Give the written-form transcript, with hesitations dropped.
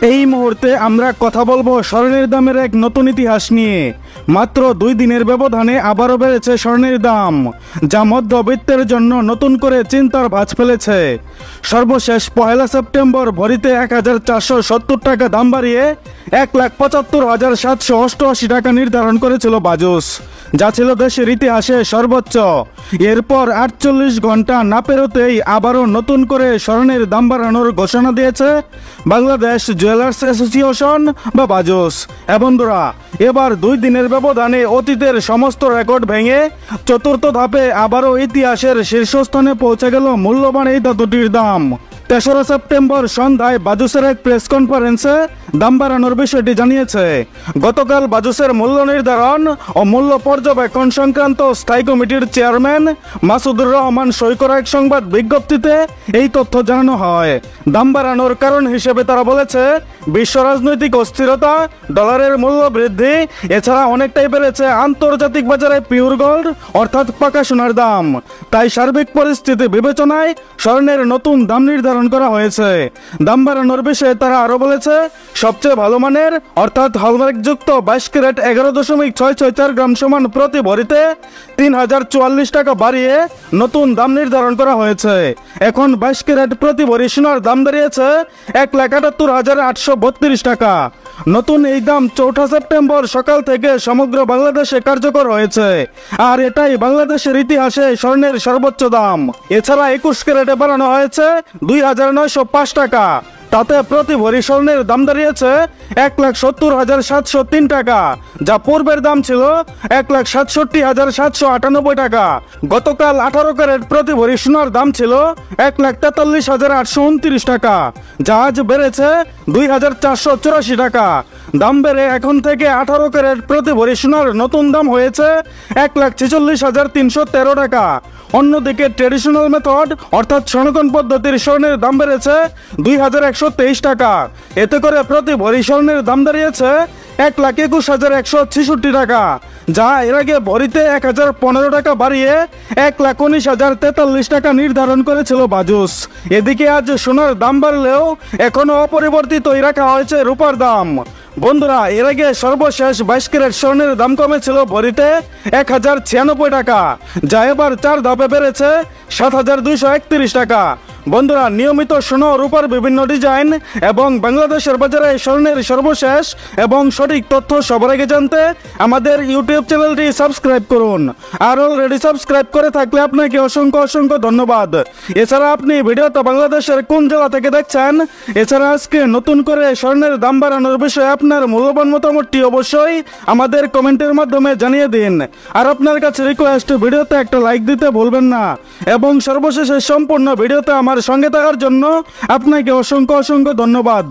এই মুহূর্তে আমরা কথা বলবো স্বর্ণের দামের এক নতুন ইতিহাস নিয়ে। মাত্র 2 দিনের ব্যবধানে আবারও বেড়েছে স্বর্ণের দাম, যা মধ্যবিত্তের জন্য নতুন করে চিন্তার ভাঁজ ফেলেছে। সর্বশেষ 1 সেপ্টেম্বর ভরিতে 1470 টাকা দাম বাড়িয়ে 1,75,788 টাকা নির্ধারণ করেছিল বাজুস, যা ছিল দেশের ইতিহাসে সর্বোচ্চ। এরপর 48 ঘন্টা না পেরোতেই আবারও নতুন করে স্বর্ণের দাম বাড়ানোর ঘোষণা দিয়েছে বাংলাদেশ জুয়েলার্স অ্যাসোসিয়েশন বা বাজুস। বন্ধুরা, এবার 2 দিনের ব্যবধানে অতীতের সমস্ত রেকর্ড ভেঙে চতুর্থ ধাপে আবারও ইতিহাসের শীর্ষস্থানে পৌঁছে গেল মূল্যবান এই ধাতুটির দাম। 3 সেপ্টেম্বর সন্ধ্যায় বাজুসের এক প্রেস কনফারেন্সে দাম বাড়ানোর বিষয়টি জানিয়েছে। গতকাল বাজুসের মূল্য নির্ধারণ ও মূল্য পর্যবেক্ষণ সংক্রান্ত স্থায়ী কমিটির চেয়ারম্যান মাসুদুর রহমান সই করা এক সংবাদ বিজ্ঞপ্তিতে এই তথ্য জানানো হয়। দাম বাড়ানোর কারণ হিসেবে তারা বলেছে, বিশ্ব রাজনৈতিক অস্থিরতা, ডলারের মূল্য বৃদ্ধি, এছাড়া অনেকটাই বেড়েছে আন্তর্জাতিক বাজারে পিওর গোল্ড অর্থাৎ পাকা সোনার দাম। তাই সার্বিক পরিস্থিতি বিবেচনায় স্বর্ণের নতুন দাম নির্ধারণ করা হয়েছে। দাম বাড়ানোর বিষয়ে তারা আরো বলেছে, সবচেয়ে ভালো মানের অর্থাৎ হলমার্কযুক্ত 22 ক্যারেট 11.664 গ্রাম সমান প্রতি ভরিতে 3044 টাকা বাড়িয়ে নতুন দাম নির্ধারণ করা হয়েছে। এখন 22 ক্যারেট প্রতি ভরি সোনার দাম দাঁড়িয়েছে 1,78,832 টাকা। নতুন এই দাম 4 সেপ্টেম্বর সকাল থেকে সমগ্র বাংলাদেশে কার্যকর হয়েছে, আর এটাই বাংলাদেশের ইতিহাসে স্বর্ণের সর্বোচ্চ দাম। এছাড়া 21 ক্যারেটে বাড়ানো হয়েছে 2,905 টাকা। তাতে প্রতি ভরি স্বর্ণের দাম দাঁড়িয়েছে 1,70,703 টাকা, যা পূর্বের দাম ছিল 1,67,798 টাকা। গতকাল 18 ক্যারেট প্রতি ভরি সোনার দাম ছিল 1,43,829 টাকা, যা আজ বেড়েছে 2,484 টাকা। দাম বেড়ে এখন থেকে 18 ক্যারেট প্রতি ভরি সোনার নতুন দাম হয়েছে 1,46,313 টাকা। অন্যদিকে ট্রেডিশনাল মেথড অর্থাৎ সনাতন পদ্ধতির স্বর্ণের দাম বেড়েছে 2,123 টাকা। এতে করে প্রতি ভরি স্বর্ণের দাম দাঁড়িয়েছে 1,21,166 টাকা, যা এর আগে ভরিতে 1,015 টাকা বাড়িয়ে 1,19,043 টাকা নির্ধারণ করেছিল বাজুস। এদিকে আজ সোনার দাম বাড়লেও এখনো অপরিবর্তিতই রাখা হয়েছে রূপার দাম। বন্ধুরা, এর আগে সর্বশেষ 22 ক্যারেট স্বর্ণের দাম কমেছিল ভরিতে 1,096 টাকা, যা এবার 4 ধাপে বেড়েছে 7,231 টাকা। বন্ধুরা, নিয়মিত সোনা ও রূপার বিভিন্ন ডিজাইন এবং বাংলাদেশের বাজারে স্বর্ণের সর্বশেষ এবং সঠিক তথ্য সবার আগে জানতে আমাদের ইউটিউব চ্যানেলটি সাবস্ক্রাইব করুন। আর অলরেডি সাবস্ক্রাইব করে থাকলে আপনাকে অসংখ্য অসংখ্য ধন্যবাদ। এছাড়া আপনি ভিডিওটা বাংলাদেশের কোন জেলা থেকে দেখছেন, এছাড়া আজকে নতুন করে স্বর্ণের দাম বাড়ানোর বিষয়ে আপনার মূল্যবান মতামতটি অবশ্যই আমাদের কমেন্টের মাধ্যমে জানিয়ে দিন। আর আপনার কাছে রিকোয়েস্ট, ভিডিওতে একটা লাইক দিতে ভুলবেন না এবং সর্বশেষে সম্পূর্ণ ভিডিওতে আমার সঙ্গে থাকার জন্য আপনাকে অসংখ্য অসংখ্য ধন্যবাদ।